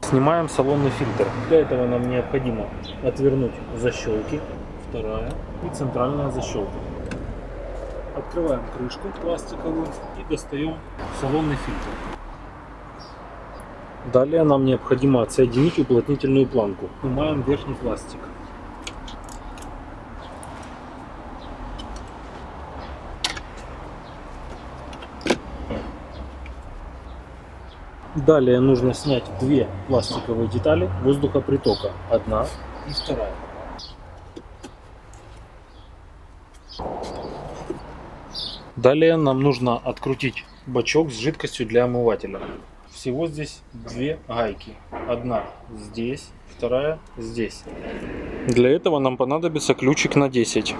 Снимаем салонный фильтр. Для этого нам необходимо отвернуть защелки, вторая и центральная защелка. Открываем крышку пластиковую и достаем салонный фильтр. Далее нам необходимо отсоединить уплотнительную планку. Снимаем верхний пластик. Далее нужно снять две пластиковые детали воздухопритока. Одна и вторая. Далее нам нужно открутить бачок с жидкостью для омывателя. Всего здесь две гайки. Одна здесь, вторая здесь. Для этого нам понадобится ключик на 10.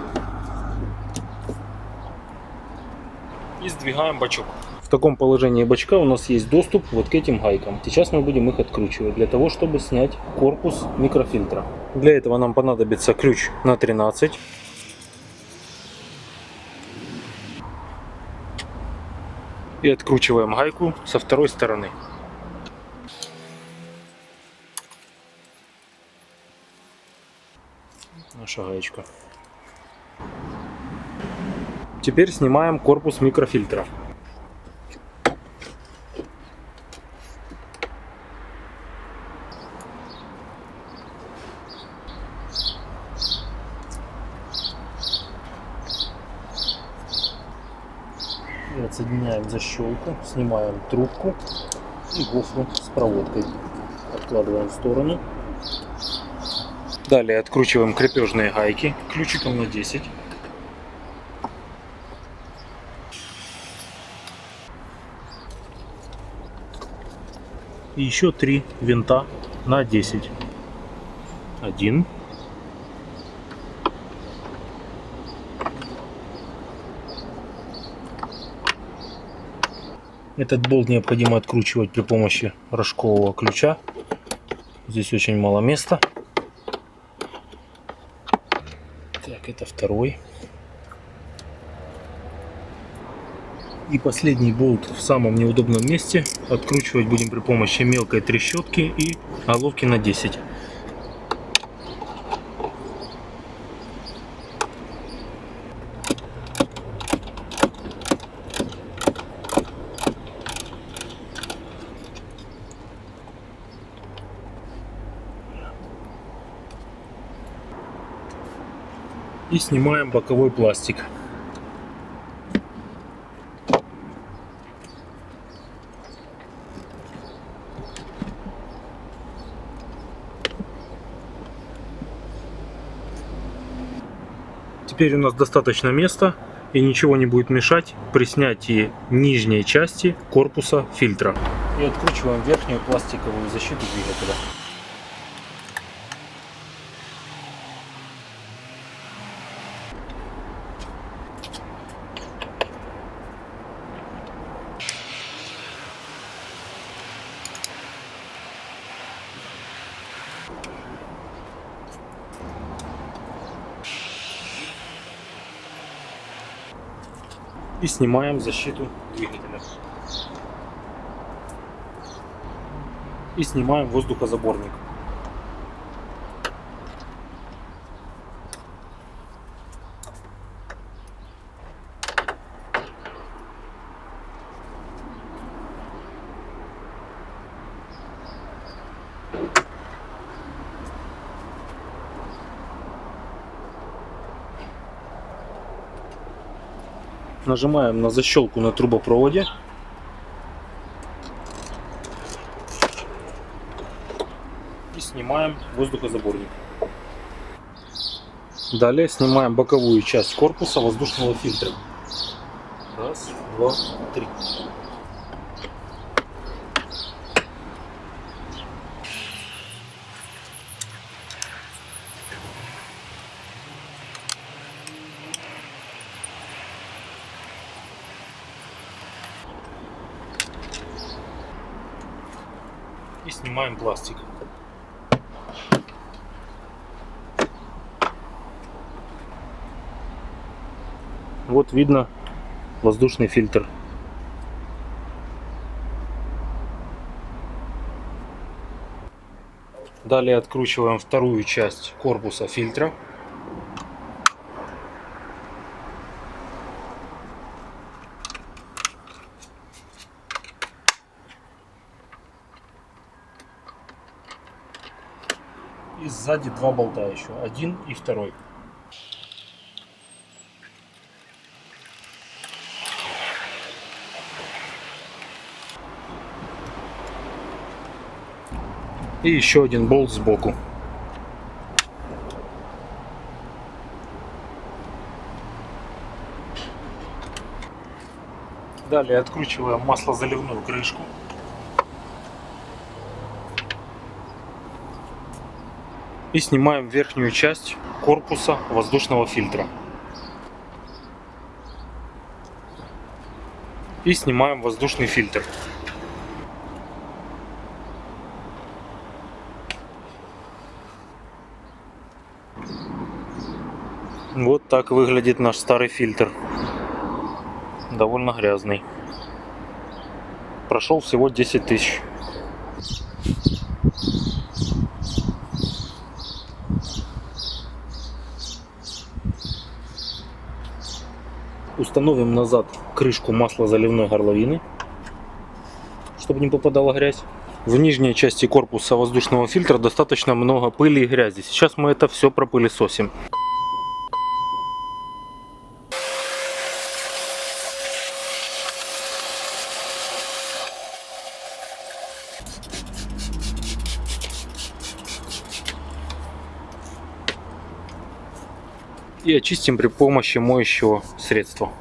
И сдвигаем бачок. В таком положении бачка у нас есть доступ вот к этим гайкам. Сейчас мы будем их откручивать для того, чтобы снять корпус микрофильтра. Для этого нам понадобится ключ на 13. И откручиваем гайку со второй стороны. Наша гаечка. Теперь снимаем корпус микрофильтра. И отсоединяем защелку, снимаем трубку и гофру с проводкой. Откладываем в сторону. Далее откручиваем крепежные гайки ключиком на 10. И еще 3 винта на 10. 1. Этот болт необходимо откручивать при помощи рожкового ключа. Здесь очень мало места. Так, это второй. И последний болт в самом неудобном месте. Откручивать будем при помощи мелкой трещотки и головки на 10. И снимаем боковой пластик. Теперь у нас достаточно места и ничего не будет мешать при снятии нижней части корпуса фильтра. И откручиваем верхнюю пластиковую защиту двигателя. И снимаем защиту двигателя. И снимаем воздухозаборник. Нажимаем на защелку на трубопроводе. И снимаем воздухозаборник. Далее снимаем боковую часть корпуса воздушного фильтра. Раз, два, три. И снимаем пластик. Вот видно воздушный фильтр. Далее откручиваем вторую часть корпуса фильтра. И сзади два болта еще, один и второй. И еще один болт сбоку. Далее откручиваем маслозаливную крышку. И снимаем верхнюю часть корпуса воздушного фильтра. И снимаем воздушный фильтр. Вот так выглядит наш старый фильтр. Довольно грязный. Прошел всего 10 тысяч. Установим назад крышку маслозаливной горловины, чтобы не попадала грязь. В нижней части корпуса воздушного фильтра достаточно много пыли и грязи. Сейчас мы это все пропылесосим. И очистим при помощи моющего средства.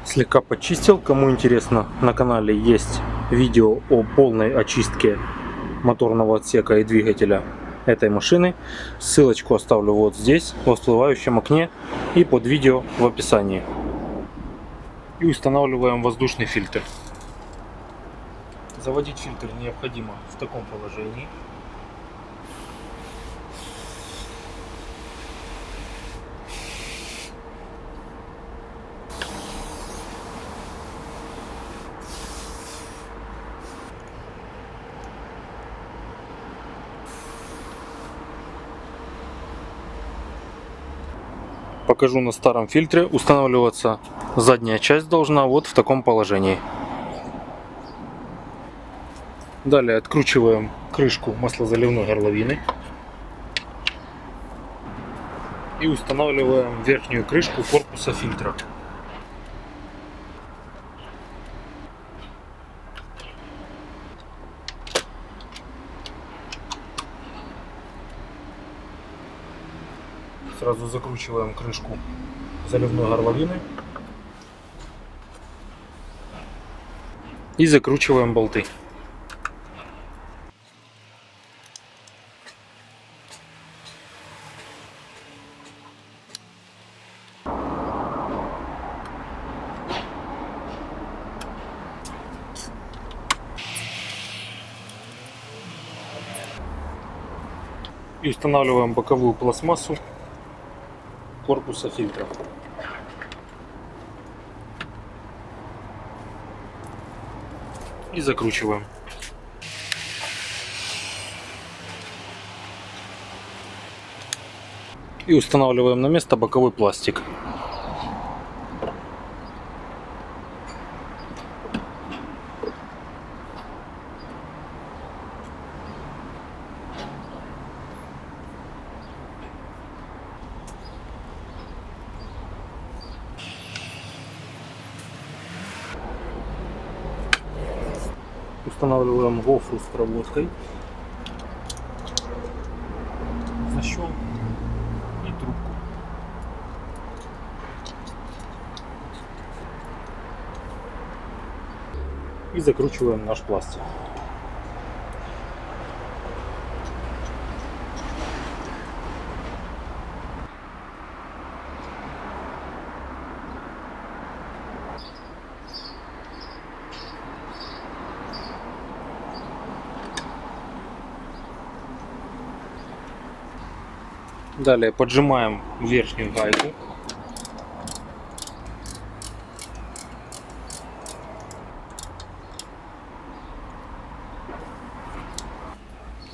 Слегка почистил. Кому интересно, на канале есть видео о полной очистке моторного отсека и двигателя этой машины. Ссылочку оставлю вот здесь, в всплывающем окне, и под видео в описании. И устанавливаем воздушный фильтр. Заводить фильтр необходимо в таком положении. Покажу на старом фильтре. Устанавливаться задняя часть должна вот в таком положении. Далее откручиваем крышку маслозаливной горловины. И устанавливаем верхнюю крышку корпуса фильтра. Сразу закручиваем крышку заливной горловины и закручиваем болты. И устанавливаем боковую пластмассу корпуса фильтра. И закручиваем. И устанавливаем на место боковой пластик. Устанавливаем гофру с проводкой, защелку и трубку. И закручиваем наш пластик. Далее поджимаем верхнюю гайку.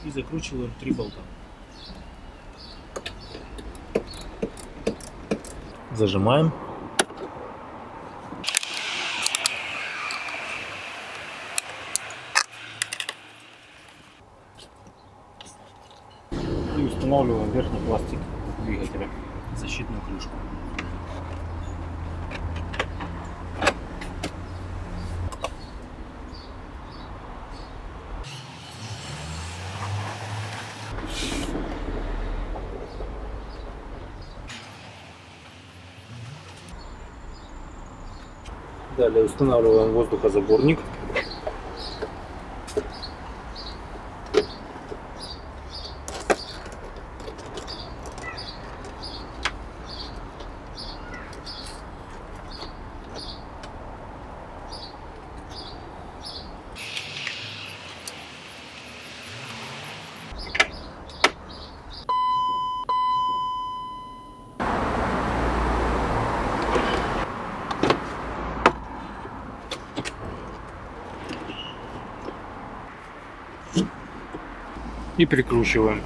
И закручиваем 3 болта. Зажимаем. И устанавливаем верхний пластик двигателя, защитную крышку. Далее устанавливаем воздухозаборник. И прикручиваем.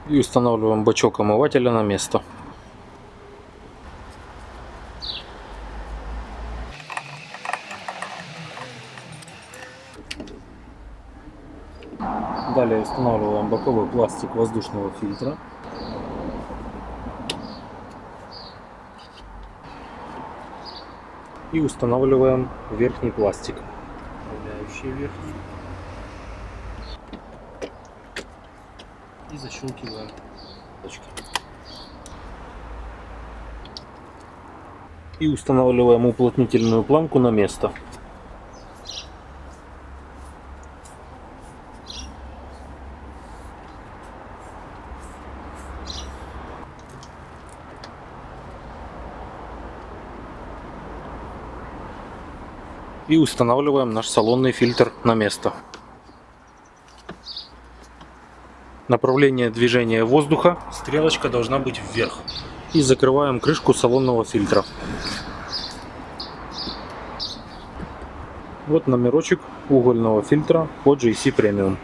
И устанавливаем бачок омывателя на место. Далее устанавливаем боковой пластик воздушного фильтра. И устанавливаем верхний пластик, управляющий верхний. И защелкиваем точки. И устанавливаем уплотнительную планку на место. И устанавливаем наш салонный фильтр на место. Направление движения воздуха, стрелочка должна быть вверх. И закрываем крышку салонного фильтра. Вот номерочек угольного фильтра от GC Premium.